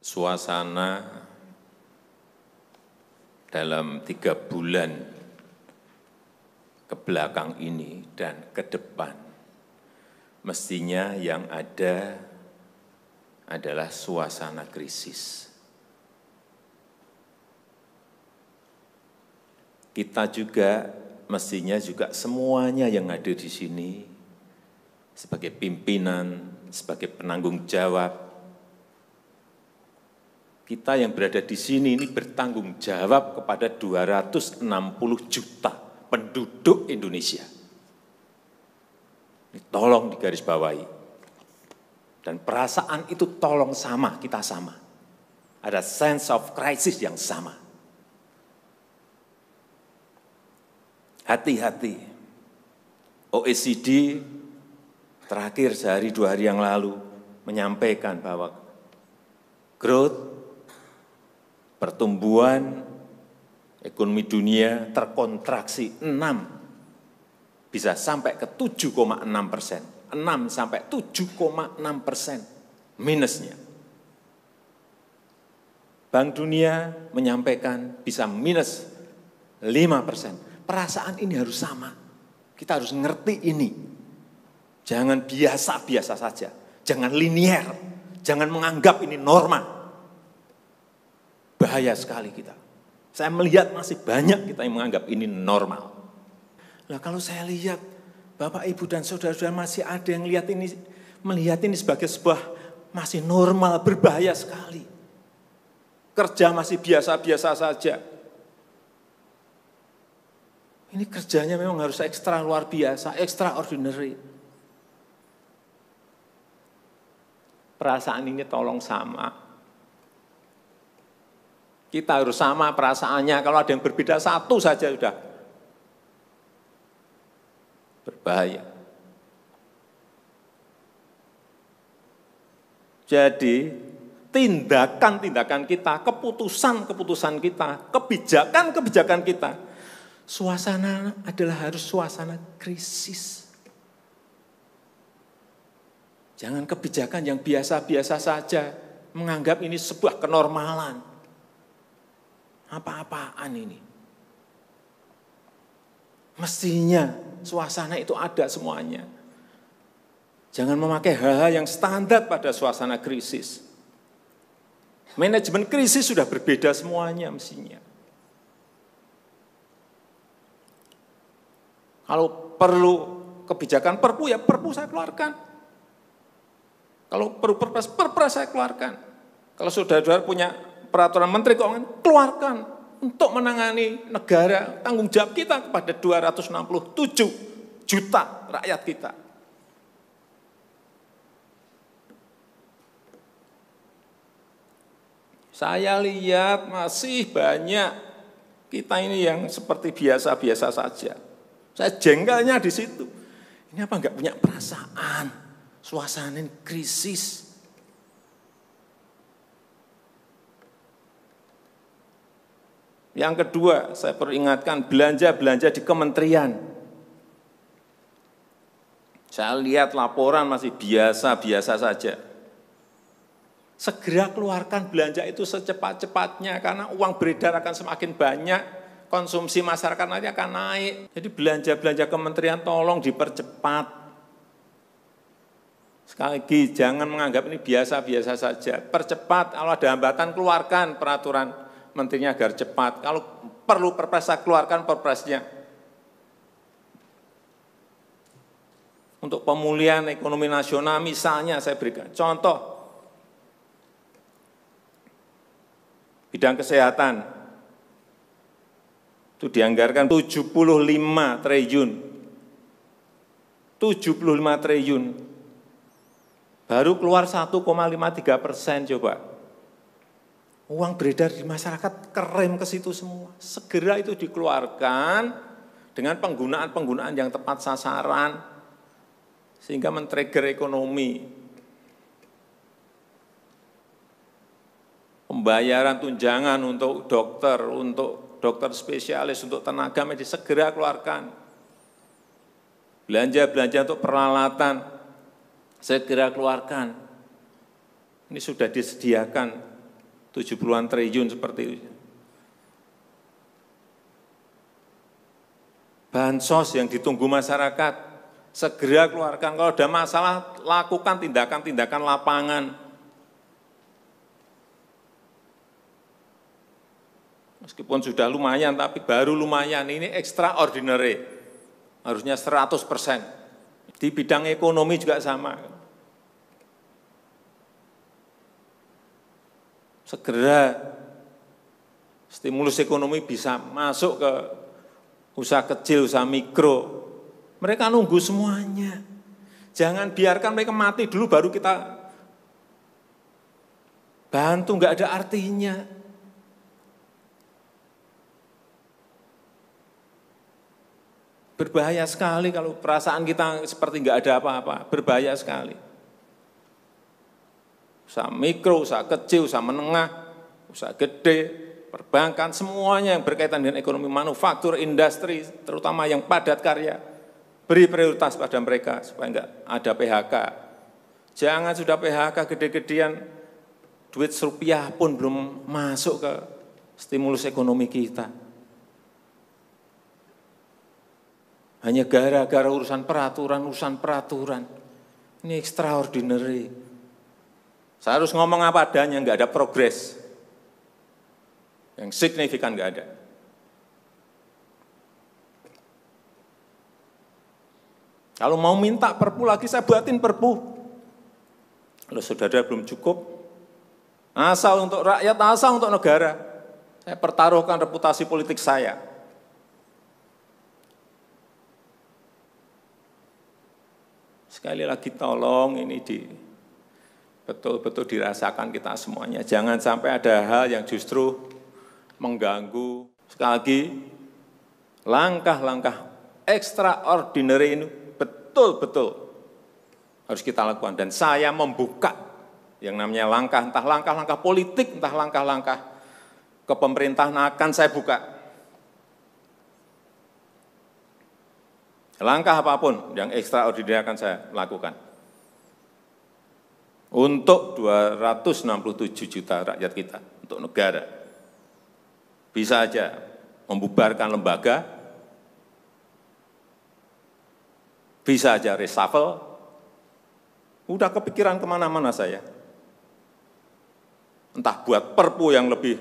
suasana dalam 3 bulan ke belakang ini dan ke depan, mestinya yang ada adalah suasana krisis. Kita juga mestinya juga semuanya yang ada di sini sebagai pimpinan, sebagai penanggung jawab, kita yang berada di sini ini bertanggung jawab kepada 260 juta penduduk Indonesia. Ini tolong digarisbawahi. Dan perasaan itu tolong sama, kita sama. Ada sense of crisis yang sama. Hati-hati. OECD terakhir sehari 2 hari yang lalu menyampaikan bahwa growth, pertumbuhan ekonomi dunia terkontraksi 6, bisa sampai ke 7,6%. 6 sampai 7,6% minusnya. Bank Dunia menyampaikan bisa minus 5%. Perasaan ini harus sama. Kita harus ngerti ini. Jangan biasa-biasa saja. Jangan linier. Jangan menganggap ini norma. Bahaya sekali kita. Saya melihat masih banyak kita yang menganggap ini normal. Nah, kalau saya lihat Bapak, Ibu, dan saudara-saudara masih ada yang melihat ini sebagai sebuah masih normal, berbahaya sekali. Kerja masih biasa-biasa saja. Ini kerjanya memang harus ekstra luar biasa, extraordinary. Perasaan ini tolong sama. Kita harus sama perasaannya, kalau ada yang berbeda satu saja sudah berbahaya. Jadi tindakan-tindakan kita, keputusan-keputusan kita, kebijakan-kebijakan kita, suasana adalah harus suasana krisis. Jangan kebijakan yang biasa-biasa saja, menganggap ini sebuah kenormalan. Apa-apaan ini? Mestinya suasana itu ada semuanya. Jangan memakai hal-hal yang standar pada suasana krisis. Manajemen krisis sudah berbeda semuanya mestinya. Kalau perlu kebijakan perpu, ya perpu saya keluarkan. Kalau perlu perpres saya keluarkan. Kalau saudara-saudara punya peraturan Menteri Keuangan, keluarkan. Untuk menangani negara, tanggung jawab kita kepada 267 juta rakyat kita. Saya lihat masih banyak kita ini yang seperti biasa-biasa saja. Saya jengkelnya di situ. Ini apa enggak punya perasaan, suasana krisis. Yang kedua, saya peringatkan belanja-belanja di kementerian. Saya lihat laporan masih biasa-biasa saja. Segera keluarkan belanja itu secepat-cepatnya, karena uang beredar akan semakin banyak, konsumsi masyarakat nanti akan naik. Jadi belanja-belanja kementerian tolong dipercepat. Sekali lagi, jangan menganggap ini biasa-biasa saja. Percepat, kalau ada hambatan keluarkan peraturan menterinya agar cepat. Kalau perlu perpres, keluarkan perpresnya. Untuk pemulihan ekonomi nasional misalnya saya berikan contoh. Bidang kesehatan. Itu dianggarkan 75 triliun. 75 triliun. Baru keluar 1,53% coba. Uang beredar di masyarakat kerem ke situ semua. Segera itu dikeluarkan dengan penggunaan-penggunaan yang tepat sasaran sehingga men-trigger ekonomi. Pembayaran tunjangan untuk dokter spesialis, untuk tenaga medis segera keluarkan. Belanja-belanja untuk peralatan segera keluarkan. Ini sudah disediakan 70-an triliun seperti itu. Bansos yang ditunggu masyarakat, segera keluarkan. Kalau ada masalah, lakukan tindakan-tindakan lapangan. Meskipun sudah lumayan, tapi baru lumayan. Ini extraordinary. Harusnya 100%. Di bidang ekonomi juga sama. Segera stimulus ekonomi bisa masuk ke usaha kecil, usaha mikro. Mereka nunggu semuanya. Jangan biarkan mereka mati dulu baru kita bantu, enggak ada artinya. Berbahaya sekali kalau perasaan kita seperti enggak ada apa-apa, berbahaya sekali. Usaha mikro, usaha kecil, usaha menengah, usaha gede, perbankan, semuanya yang berkaitan dengan ekonomi manufaktur, industri, terutama yang padat karya, beri prioritas pada mereka supaya enggak ada PHK. Jangan sudah PHK gede-gedean, duit rupiah pun belum masuk ke stimulus ekonomi kita. Hanya gara-gara urusan peraturan. Ini extraordinary. Saya harus ngomong apa adanya, enggak ada progres. Yang signifikan enggak ada. Kalau mau minta perpu lagi, saya buatin perpu. Kalau saudara belum cukup, asal untuk rakyat, asal untuk negara. Saya pertaruhkan reputasi politik saya. Sekali lagi tolong ini betul-betul dirasakan kita semuanya. Jangan sampai ada hal yang justru mengganggu. Sekali lagi, langkah-langkah extraordinary ini betul-betul harus kita lakukan. Dan saya membuka yang namanya langkah, entah langkah-langkah politik, entah langkah-langkah kepemerintahan akan saya buka. Langkah apapun yang extraordinary akan saya lakukan. Untuk 267 juta rakyat kita, untuk negara. Bisa aja membubarkan lembaga, bisa aja reshuffle, udah kepikiran kemana-mana saya. Entah buat perpu yang lebih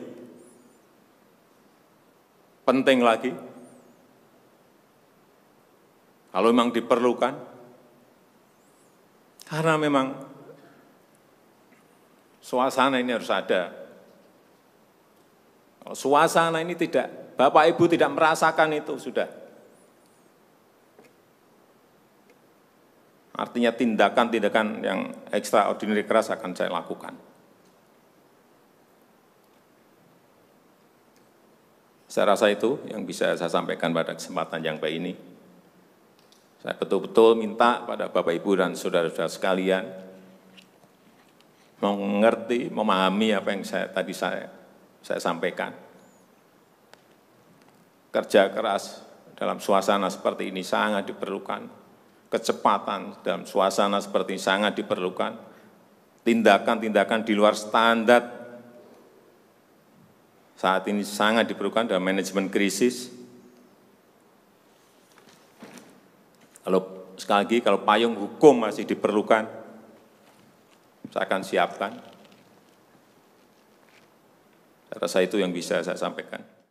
penting lagi, kalau memang diperlukan, karena memang suasana ini harus ada. Kalau suasana ini tidak, Bapak Ibu tidak merasakan itu, sudah. Artinya tindakan-tindakan yang extraordinary keras akan saya lakukan. Saya rasa itu yang bisa saya sampaikan pada kesempatan yang baik ini. Saya betul-betul minta pada Bapak Ibu dan saudara-saudara sekalian, mengerti, memahami apa yang tadi saya sampaikan. Kerja keras dalam suasana seperti ini sangat diperlukan. Kecepatan dalam suasana seperti ini sangat diperlukan. Tindakan-tindakan di luar standar saat ini sangat diperlukan dalam manajemen krisis. Kalau sekali lagi, kalau payung hukum masih diperlukan, saya akan siapkan. Saya rasa itu yang bisa saya sampaikan.